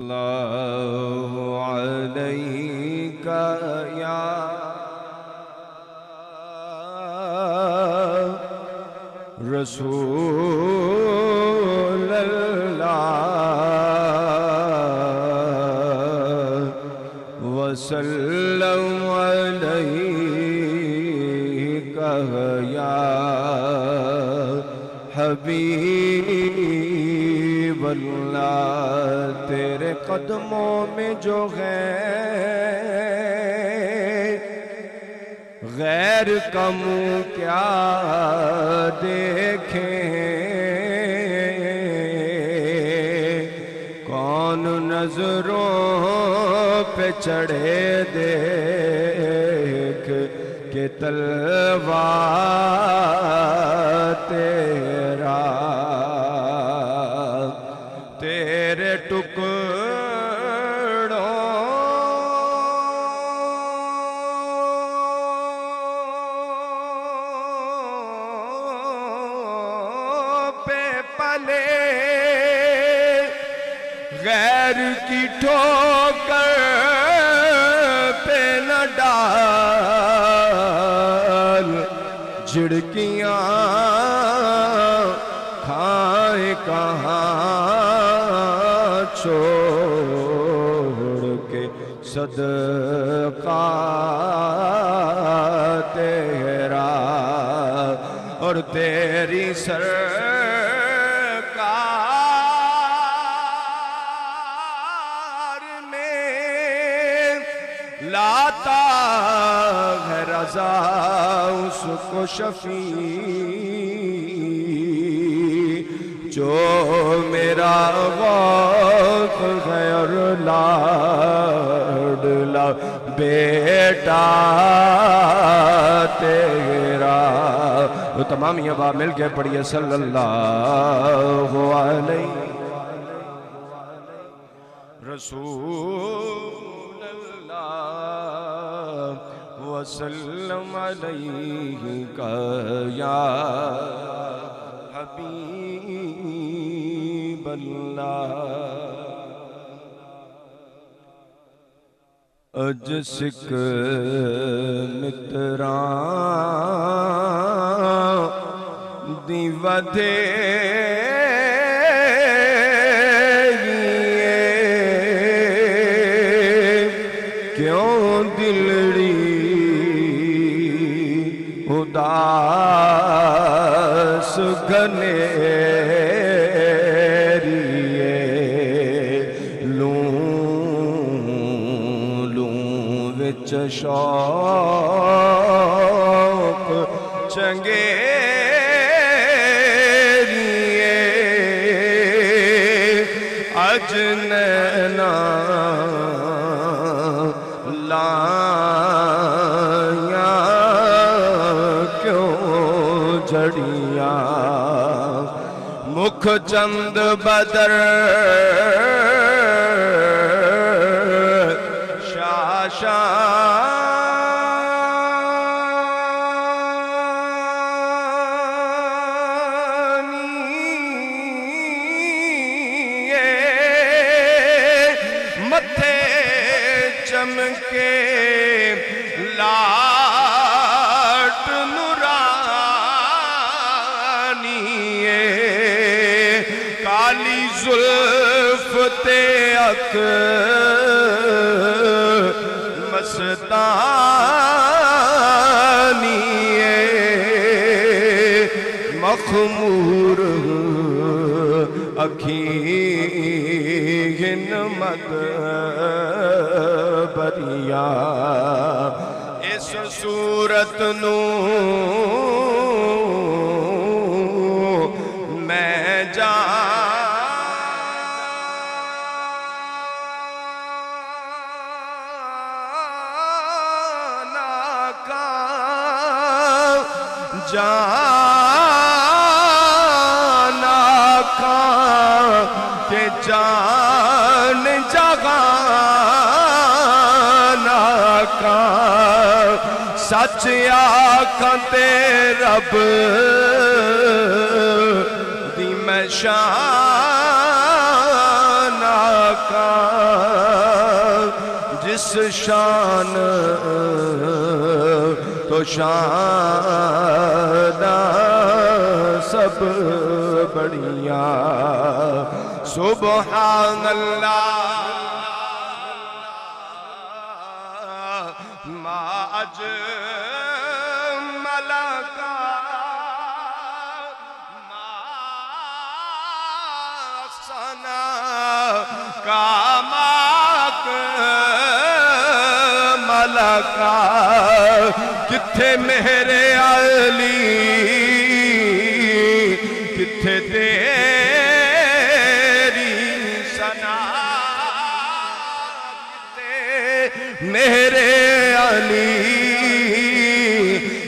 اللہ علیک یا رسول اللہ وسلم علیک یا حبیب اللہ تیرے قدموں میں جو ہے غیر کا منہ کیا دیکھیں کون نظروں پہ چڑھے دیکھ کہ تلوار تیرا تیرے ٹکڑوں پہ پلے غیر کی ٹھوکر پہ نہ ڈال جھڑکیاں کھائے کہاں چھوڑ کے صدقہ تیرا اور تیری سرکار میں لاتا ہے رضا اس کو شفیع جو میرا غوث ہے اور لاڈلا بیٹا تیرا وہ تمام یہ بات مل کے پڑھیے صلی اللہ علیہ رسول اللہ وسلم علیہ یا حبیب اللہ اج سکھ متران دی ودے کیوں دلڑی اداس گھنیریے لوں وچ شوق چنگیریے اج نینا لائیاں کیوں جڑیاں مکھ چند بدر متھے چمکے لاٹ نورانی کالی زلف تے اک مستانی مخمور اکھیں مد بریا اس صورت نو میں جانا کا کہ جان جگانا کا سچ آکھاں تے رب دی میں شان کا جس شان تو شان سب بڑھیا سبحان اللہ ما اجمل کا ما احسن کا ما اکمل کا کتھے میرے علی کتھے تیری ثنا کتھے میرے علی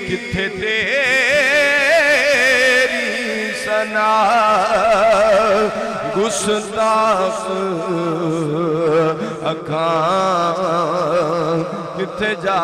کتھے تیری ثنا گستاخ اکھاں کتھے جا